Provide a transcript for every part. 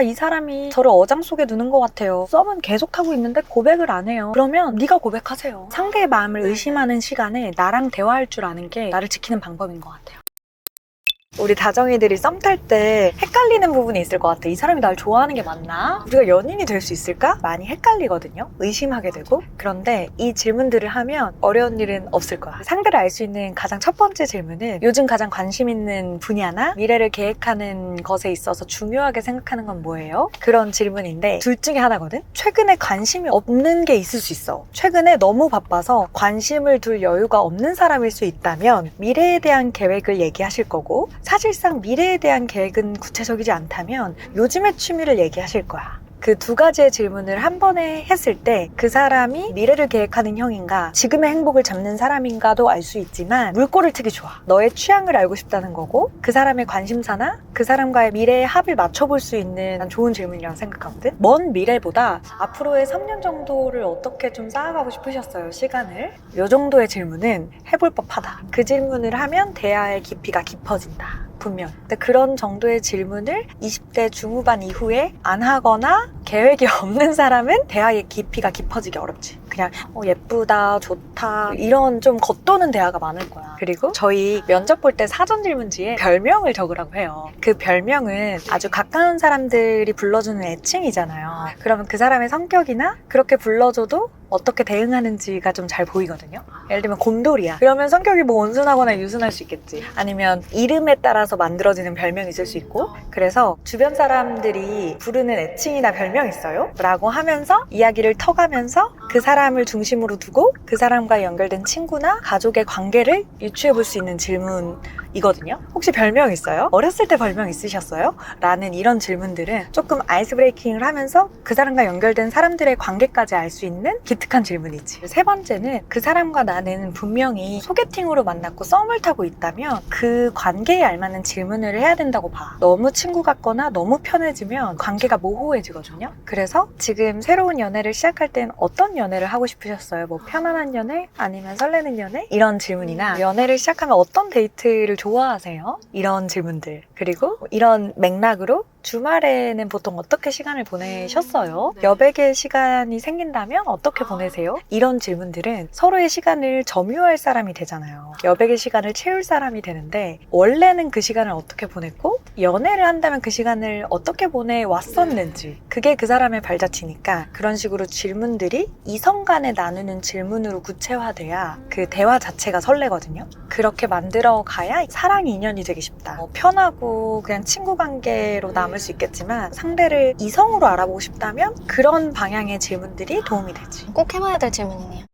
이 사람이 저를 어장 속에 두는 것 같아요. 썸은 계속 타고 있는데 고백을 안 해요. 그러면 네가 고백하세요. 상대의 마음을 의심하는 시간에 나랑 대화할 줄 아는 게 나를 지키는 방법인 것 같아요. 우리 다정이들이 썸 탈 때 헷갈리는 부분이 있을 것 같아. 이 사람이 날 좋아하는 게 맞나? 우리가 연인이 될 수 있을까? 많이 헷갈리거든요. 의심하게 되고. 그런데 이 질문들을 하면 어려운 일은 없을 거야. 상대를 알 수 있는 가장 첫 번째 질문은 요즘 가장 관심 있는 분야나 미래를 계획하는 것에 있어서 중요하게 생각하는 건 뭐예요? 그런 질문인데 둘 중에 하나거든? 최근에 관심이 없는 게 있을 수 있어. 최근에 너무 바빠서 관심을 둘 여유가 없는 사람일 수 있다면 미래에 대한 계획을 얘기하실 거고, 사실상 미래에 대한 계획은 구체적이지 않다면 요즘의 취미를 얘기하실 거야. 그 두 가지의 질문을 한 번에 했을 때 그 사람이 미래를 계획하는 형인가 지금의 행복을 잡는 사람인가도 알 수 있지만 물꼬를 트기 좋아. 너의 취향을 알고 싶다는 거고 그 사람의 관심사나 그 사람과의 미래의 합을 맞춰볼 수 있는 좋은 질문이라고 생각하거든. 먼 미래보다 앞으로의 3년 정도를 어떻게 좀 쌓아가고 싶으셨어요, 시간을? 이 정도의 질문은 해볼 법하다. 그 질문을 하면 대화의 깊이가 깊어진다. 분명. 근데 그런 정도의 질문을 20대 중후반 이후에 안 하거나 계획이 없는 사람은 대화의 깊이가 깊어지기 어렵지. 그냥 예쁘다, 좋다 이런 좀 겉도는 대화가 많을 거야. 그리고 저희 면접 볼 때 사전 질문지에 별명을 적으라고 해요. 그 별명은 아주 가까운 사람들이 불러주는 애칭이잖아요. 그러면 그 사람의 성격이나 그렇게 불러줘도 어떻게 대응하는지가 좀 잘 보이거든요. 예를 들면 곰돌이야. 그러면 성격이 뭐 온순하거나 유순할 수 있겠지. 아니면 이름에 따라서 만들어지는 별명이 있을 수 있고, 그래서 주변 사람들이 부르는 애칭이나 별명 있어요? 라고 하면서 이야기를 터가면서 그 사람을 중심으로 두고 그 사람과 연결된 친구나 가족의 관계를 유추해 볼 수 있는 질문이거든요. 혹시 별명 있어요? 어렸을 때 별명 있으셨어요? 라는 이런 질문들은 조금 아이스 브레이킹을 하면서 그 사람과 연결된 사람들의 관계까지 알 수 있는 기특한 질문이지. 세 번째는 그 사람과 나는 분명히 소개팅으로 만났고 썸을 타고 있다면 그 관계에 알맞는 질문을 해야 된다고 봐. 너무 친구 같거나 너무 편해지면 관계가 모호해지거든요. 그래서 지금 새로운 연애를 시작할 땐 어떤 연애를 하고 싶으셨어요? 뭐 편안한 연애? 아니면 설레는 연애? 이런 질문이나 연애를 시작하면 어떤 데이트를 좋아하세요? 이런 질문들. 그리고 이런 맥락으로 주말에는 보통 어떻게 시간을 보내셨어요? 여백의 시간이 생긴다면 어떻게 보내세요? 이런 질문들은 서로의 시간을 점유할 사람이 되잖아요. 여백의 시간을 채울 사람이 되는데 원래는 그 시간을 어떻게 보냈고 연애를 한다면 그 시간을 어떻게 보내왔었는지 그게 그 사람의 발자취니까 그런 식으로 질문들이 이성 간에 나누는 질문으로 구체화돼야 그 대화 자체가 설레거든요. 그렇게 만들어 가야 사랑 인연이 되기 쉽다. 편하고 그냥 친구 관계로 남을 수 있겠지만 상대를 이성으로 알아보고 싶다면 그런 방향의 질문들이 도움이 되지. 꼭 해봐야 될 질문이네요.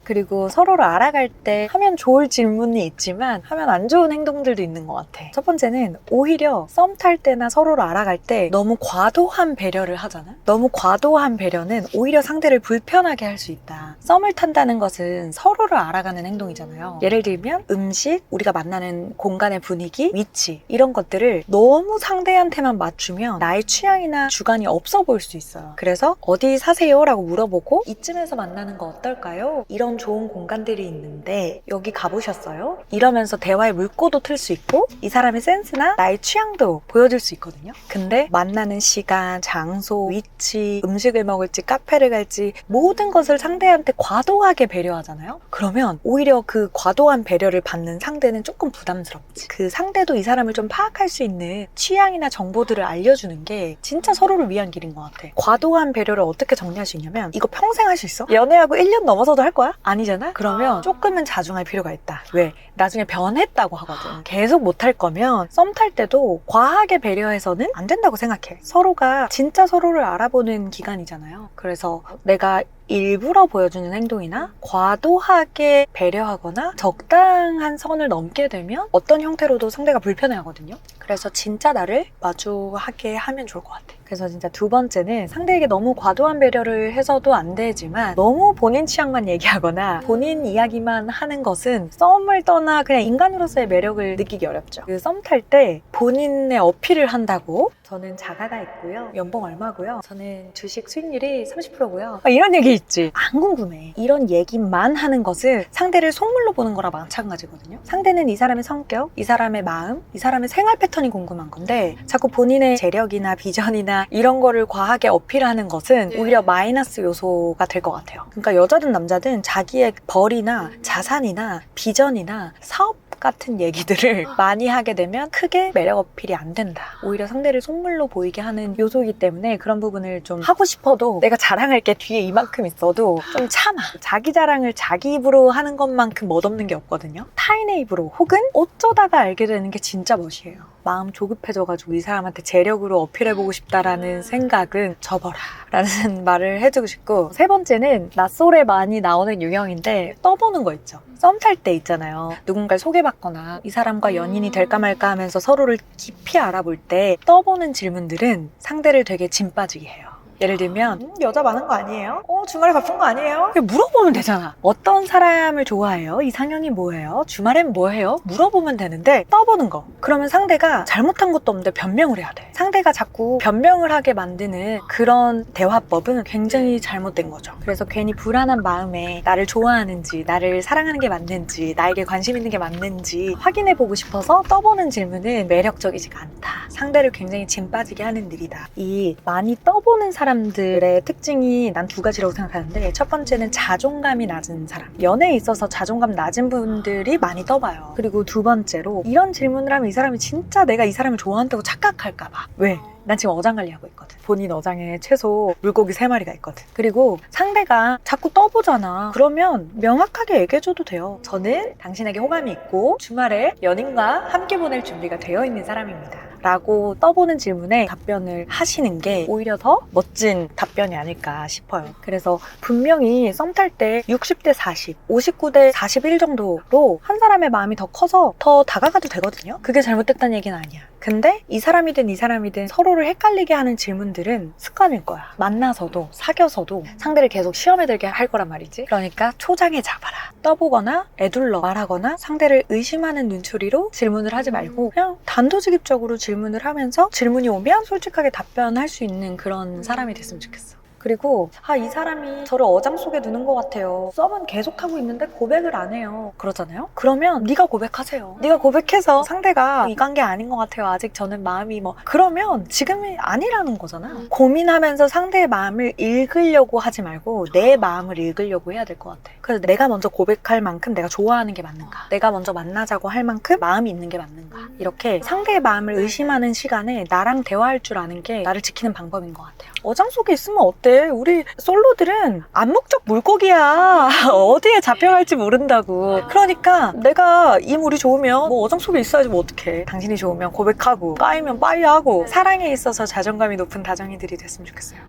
그리고 서로를 알아갈 때 하면 좋을 질문이 있지만 하면 안 좋은 행동들도 있는 것 같아. 첫 번째는 오히려 썸 탈 때나 서로를 알아갈 때 너무 과도한 배려를 하잖아? 너무 과도한 배려는 오히려 상대를 불편하게 할 수 있다. 썸을 탄다는 것은 서로를 알아가는 행동이잖아요. 예를 들면 음식, 우리가 만나는 공간의 분위기, 위치 이런 것들을 너무 상대한테만 맞추면 나의 취향이나 주관이 없어 보일 수 있어요. 그래서 어디 사세요? 라고 물어보고 이쯤에서 만나는 거 어떨까요? 이런 좋은 공간들이 있는데 여기 가보셨어요? 이러면서 대화의 물꼬도 틀 수 있고 이 사람의 센스나 나의 취향도 보여줄 수 있거든요. 근데 만나는 시간, 장소, 위치, 음식을 먹을지 카페를 갈지 모든 것을 상대한테 과도하게 배려하잖아요. 그러면 오히려 그 과도한 배려를 받는 상대는 조금 부담스럽지. 그 상대도 이 사람을 좀 파악할 수 있는 취향이나 정보들을 알려주는 게 진짜 서로를 위한 길인 것 같아. 과도한 배려를 어떻게 정리할 수 있냐면 이거 평생 할 수 있어? 연애하고 1년 넘어서도 할 거야? 아니잖아? 그러면 조금은 자중할 필요가 있다. 왜? 나중에 변했다고 하거든. 계속 못할 거면 썸 탈 때도 과하게 배려해서는 안 된다고 생각해. 서로가 진짜 서로를 알아보는 기간이잖아요. 그래서 내가 일부러 보여주는 행동이나 과도하게 배려하거나 적당한 선을 넘게 되면 어떤 형태로도 상대가 불편해하거든요. 그래서 진짜 나를 마주하게 하면 좋을 것 같아. 그래서 진짜 두 번째는 상대에게 너무 과도한 배려를 해서도 안 되지만 너무 본인 취향만 얘기하거나 본인 이야기만 하는 것은 썸을 떠나 그냥 인간으로서의 매력을 느끼기 어렵죠. 그 썸 탈 때 본인의 어필을 한다고 저는 자가가 있고요. 연봉 얼마고요? 저는 주식 수익률이 30%고요. 이런 얘기 있지. 안 궁금해. 이런 얘기만 하는 것은 상대를 속물로 보는 거랑 마찬가지거든요. 상대는 이 사람의 성격, 이 사람의 마음, 이 사람의 생활 패턴이 궁금한 건데 자꾸 본인의 재력이나 비전이나 이런 거를 과하게 어필하는 것은 오히려 마이너스 요소가 될 것 같아요. 그러니까 여자든 남자든 자기의 벌이나 자산이나 비전이나 사업 같은 얘기들을 많이 하게 되면 크게 매력 어필이 안 된다. 오히려 상대를 속물로 보이게 하는 요소이기 때문에 그런 부분을 좀 하고 싶어도 내가 자랑할 게 뒤에 이만큼 있어도 좀 참아. 자기 자랑을 자기 입으로 하는 것만큼 멋없는 게 없거든요. 타인의 입으로 혹은 어쩌다가 알게 되는 게 진짜 멋이에요. 마음 조급해져가지고 이 사람한테 재력으로 어필해보고 싶다라는 생각은 접어라 라는 말을 해주고 싶고, 세 번째는 낯설에 많이 나오는 유형인데 떠보는 거 있죠. 썸 탈 때 있잖아요. 누군가를 소개받거나 이 사람과 연인이 될까 말까 하면서 서로를 깊이 알아볼 때 떠보는 질문들은 상대를 되게 진 빠지게 해요. 예를 들면 여자 많은 거 아니에요? 주말에 바쁜 거 아니에요? 그냥 물어보면 되잖아. 어떤 사람을 좋아해요? 이상형이 뭐예요? 주말엔 뭐 해요? 물어보면 되는데 떠보는 거. 그러면 상대가 잘못한 것도 없는데 변명을 해야 돼. 상대가 자꾸 변명을 하게 만드는 그런 대화법은 굉장히 잘못된 거죠. 그래서 괜히 불안한 마음에 나를 좋아하는지, 나를 사랑하는 게 맞는지, 나에게 관심 있는 게 맞는지 확인해보고 싶어서 떠보는 질문은 매력적이지가 않다. 상대를 굉장히 진 빠지게 하는 일이다. 이 많이 떠보는 사람들의 특징이 난 두 가지라고 생각하는데, 첫 번째는 자존감이 낮은 사람. 연애에 있어서 자존감 낮은 분들이 많이 떠봐요. 그리고 두 번째로 이런 질문을 하면 이 사람이 진짜 내가 이 사람을 좋아한다고 착각할까 봐. 왜? 난 지금 어장 관리하고 있거든. 본인 어장에 최소 물고기 3마리가 있거든. 그리고 상대가 자꾸 떠보잖아. 그러면 명확하게 얘기해줘도 돼요. 저는 당신에게 호감이 있고 주말에 연인과 함께 보낼 준비가 되어 있는 사람입니다. 라고 떠보는 질문에 답변을 하시는 게 오히려 더 멋진 답변이 아닐까 싶어요. 그래서 분명히 썸 탈 때 60대 40, 59대 41 정도로 한 사람의 마음이 더 커서 더 다가가도 되거든요. 그게 잘못됐다는 얘기는 아니야. 근데 이 사람이든 이 사람이든 서로를 헷갈리게 하는 질문들은 습관일 거야. 만나서도 사귀어서도 상대를 계속 시험에 들게 할 거란 말이지. 그러니까 초장에 잡아라. 떠보거나 애둘러 말하거나 상대를 의심하는 눈초리로 질문을 하지 말고 그냥 단도직입적으로 질문을 하면서 질문이 오면 솔직하게 답변할 수 있는 그런 사람이 됐으면 좋겠어. 그리고 이 사람이 저를 어장 속에 두는 것 같아요. 썸은 계속하고 있는데 고백을 안 해요. 그러잖아요? 그러면 네가 고백하세요. 네가 고백해서 상대가 이 관계 아닌 것 같아요. 아직 저는 마음이 그러면 지금이 아니라는 거잖아. 고민하면서 상대의 마음을 읽으려고 하지 말고 내 마음을 읽으려고 해야 될 것 같아. 그래서 내가 먼저 고백할 만큼 내가 좋아하는 게 맞는가? 내가 먼저 만나자고 할 만큼 마음이 있는 게 맞는가? 이렇게 상대의 마음을 의심하는 시간에 나랑 대화할 줄 아는 게 나를 지키는 방법인 것 같아요. 어장 속에 있으면 어때? 우리 솔로들은 암묵적 물고기야. 어디에 잡혀갈지 모른다고. 그러니까 내가 이 물이 좋으면 어장 속에 있어야지 어떡해. 당신이 좋으면 고백하고 빠이면 빠이하고 사랑에 있어서 자존감이 높은 다정이들이 됐으면 좋겠어요.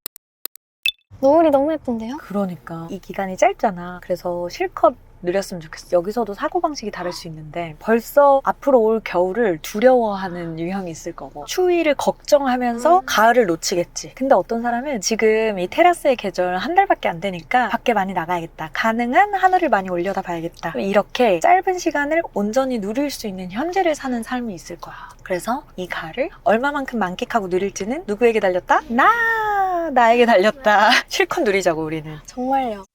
노을이 너무 예쁜데요? 그러니까 이 기간이 짧잖아. 그래서 실컷 느렸으면 좋겠어. 여기서도 사고방식이 다를 수 있는데 벌써 앞으로 올 겨울을 두려워하는 유형이 있을 거고 추위를 걱정하면서 가을을 놓치겠지. 근데 어떤 사람은 지금 이 테라스의 계절 한 달밖에 안 되니까 밖에 많이 나가야겠다. 가능한 하늘을 많이 올려다 봐야겠다. 이렇게 짧은 시간을 온전히 누릴 수 있는 현재를 사는 삶이 있을 거야. 그래서 이 가을을 얼마만큼 만끽하고 누릴지는 누구에게 달렸다? 나에게 달렸다. 실컷 누리자고 우리는. 정말요.